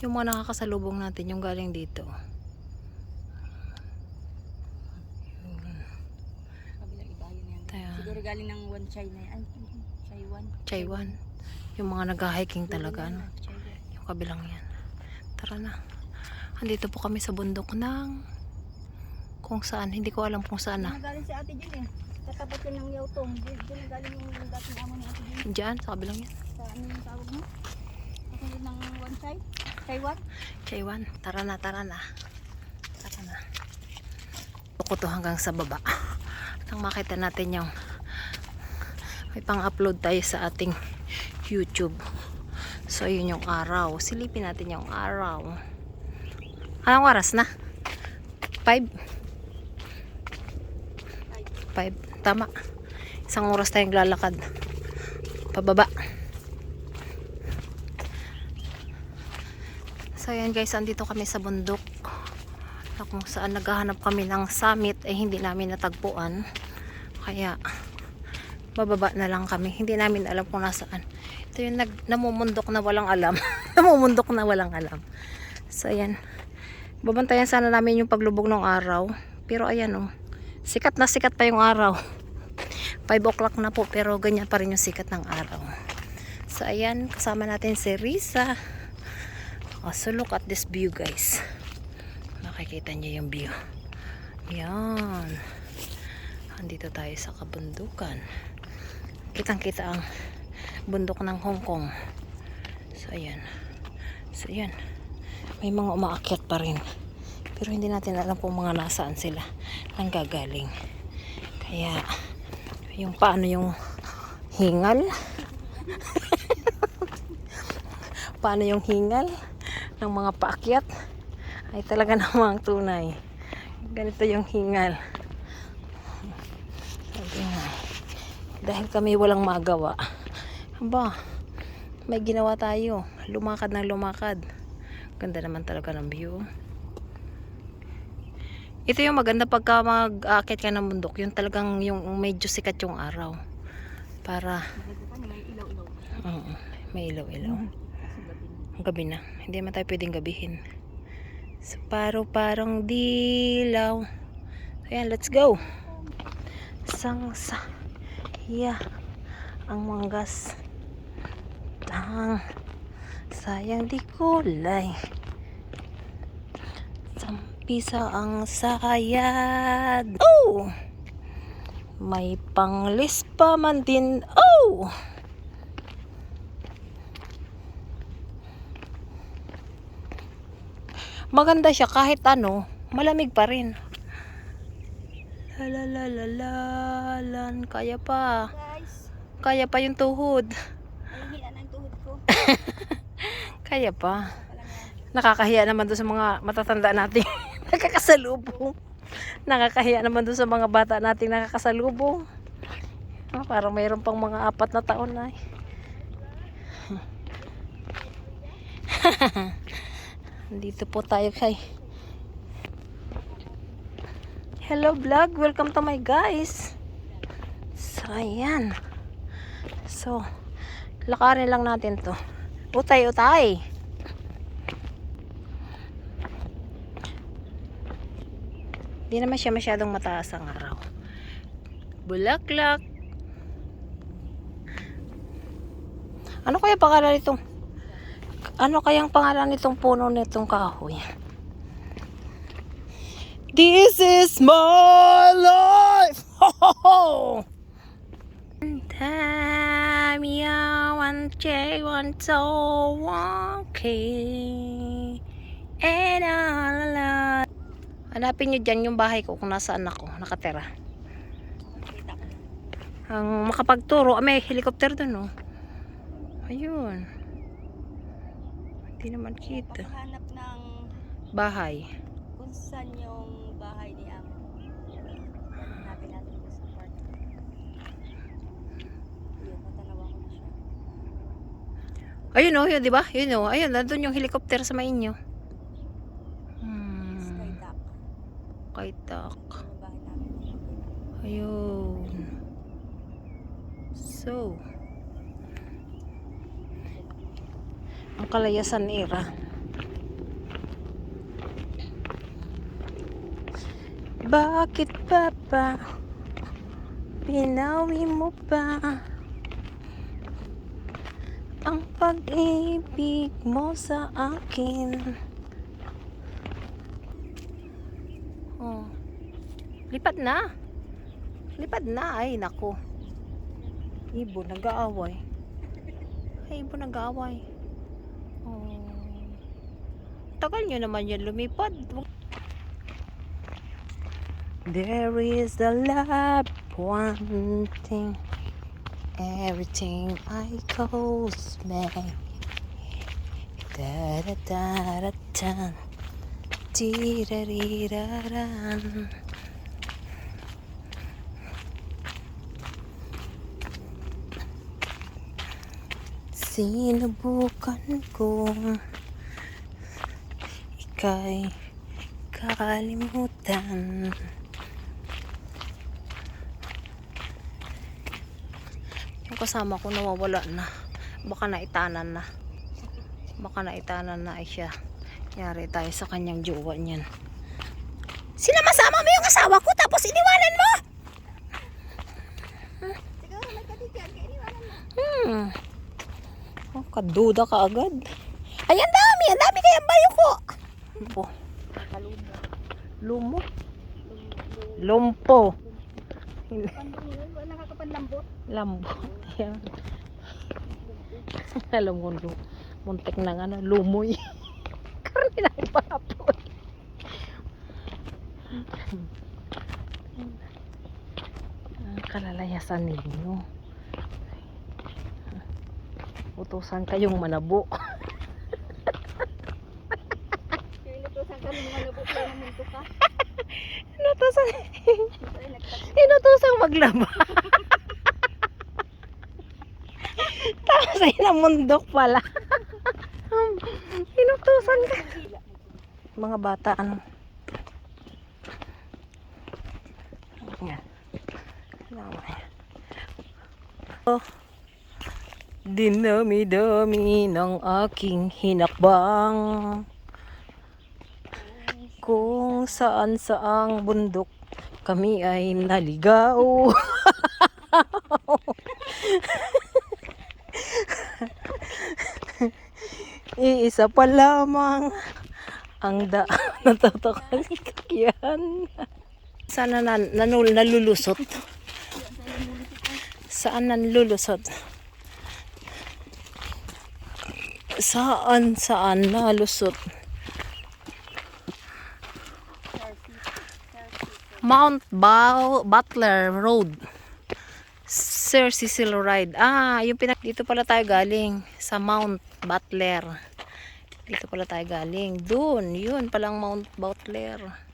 Yung mga nakakasalubong natin, yung galing dito. Kabilang ibayan na yan. Tayo. Siguro galing ng Wan Chai na yan. Ay, Chaiwan. Chaiwan. Yung mga nag-hiking talaga, ano? Chaiwan. Yung kabilang yan. Tara na. Andito po kami sa bundok ng kung saan. Hindi ko alam kung saan na. Galing si Ate Jun eh. Katapat yan ng Yautong. Diyan galing yung dating amo ni Ate Jun. Diyan, sa kabilang yan. Sa ano yung tawag mo? Kasunod ng Wan Chai? Chaiwan? Chaiwan. Tara na, tara na. Tara na. Tuko to hanggang sa baba. Nang makita natin yung may pang-upload tayo sa ating YouTube. So, yun yung araw. Silipin natin yung araw. Anong oras na? 5? 5. Tama. Isang oras tayong lalakad. Pababa. So, yan guys. Andito kami sa bundok. Na kung saan naghahanap kami ng summit ay hindi namin natagpuan. Kaya, bababa na lang kami. Hindi namin alam kung nasaan. Ito yung namumundok na walang alam. Namumundok na walang alam. So, ayan. Babantayan sana namin yung paglubog ng araw. Pero, ayan oh. Sikat na sikat pa yung araw. 5 o'clock na po. Pero, ganyan pa rin yung sikat ng araw. So, ayan. Kasama natin si Risa. Oh, so, look at this view, guys. Makikita niyo yung view. Yan. Andito tayo sa kabundukan. Kitang-kita ang bundok ng Hong Kong. So, ayan. So, ayan. May mga umaakyat pa rin. Pero hindi natin alam kung mga nasaan sila nang gagaling. Kaya, yung paano yung hingal. Paano yung hingal ng mga paakyat ay talaga namang tunay. Ganito yung hingal. Sabi nga, dahil kami walang magawa. Aba, may ginawa tayo. Lumakad ng lumakad. Ganda naman talaga ng view. Ito yung maganda pagka mag-aakit ka ng bundok. Yung talagang yung medyo sikat yung araw. Para may ilaw-ilaw. Ang gabi na. Hindi naman tayo pwedeng gabihin. So, parang dilaw. So, ayan, let's go. Yeah. Ang manggas. Sayang di kulay. Sampisa ang sayad. Oh! May panglis pa man din. Oh! Maganda siya kahit ano, malamig pa rin. Lan, kaya pa. Guys, Kaya pa yung tuhod. mahina na ang tuhod ko. Kaya pa. Nakakahiya naman doon sa mga matatanda nating nakakasalubong. Nakakahiya naman doon sa mga bata nating nakakasalubong. Parang mayroon pang mga 4 na taon na. Dito po tayo kay hello vlog, welcome to my guys. So ayan. So lakarin lang natin to. Utay. Di naman siya masyadong mataas ang araw. Bulaklak. Ano kaya pangalan nitong ano kayang pangalan nitong puno nitong kahoy? This is my life. Ho ho ho. Hanapin nyo dyan yung bahay ko kung nasaan ako nakatira. Ang makapagturo, may helicopter dun oh. Ayun. Hindi naman kita. Hanap ng Bahay. kung saan yung bahay ni Amo. Hanapin natin ito sa park. Yun, natanawa ko na siya. Ayun oh, yun di ba? Yun oh, ayun nandun yung helicopter sa mainyo. Skyduck. Kaitak. Yung bahay namin. Ayun. So, ang Kalayasan era. Bakit pa ba pinawi mo pa ang pag-ibig mo sa akin? Oh. Lipat na. Lipat na. Ay, nako. Ibo, nag-aaway. Ay, ibo, nag-aaway. Oh. Tagal nyo naman yan lumipad. There is a love wanting everything I calls me. Da da da da da. Tirariraran. Sinubukan kong ika'y kalimutan. Yung kasama ko nawawala na. Baka naitanan na. Baka naitanan na ay siya. Yari tayo sa kanyang jowa niyan. Sinama-sama mo yung asawa ko tapos iniwanan mo? Siguro nagkatitiyan ka, iniwanan mo. Oh, kaduda ka agad. Ay, ang dami kaya bayo ko. Oh, Kalumo. lumo. Lumpo. Wala nakakapanlambot. Lambot. Yan. Alam ko, muntik na nga na, lumoy. Karami na ipapon. Ang kalalayasan ninyo. Utusan kayong manabo. Inutusan ka ng malabot lang ng mundo ka. Inutusan. Ay, Inutusan maglaba. Tapos ay namundok pala. Inutusan ka. Mga bata, ano? Yan. Oh. Dinami-dami ng aking hinakbang. Kung saan saang bundok kami ay naligaw. Iisa pa lamang ang daan na tatakalikan. Sana nalulusot? Saan nalulusot? Saan nalusot? Mount Butler Road. Sir Cecil Ride. Ah, yung dito pala tayo galing sa Mount Butler. Dito pala tayo galing. Doon, yun palang Mount Butler.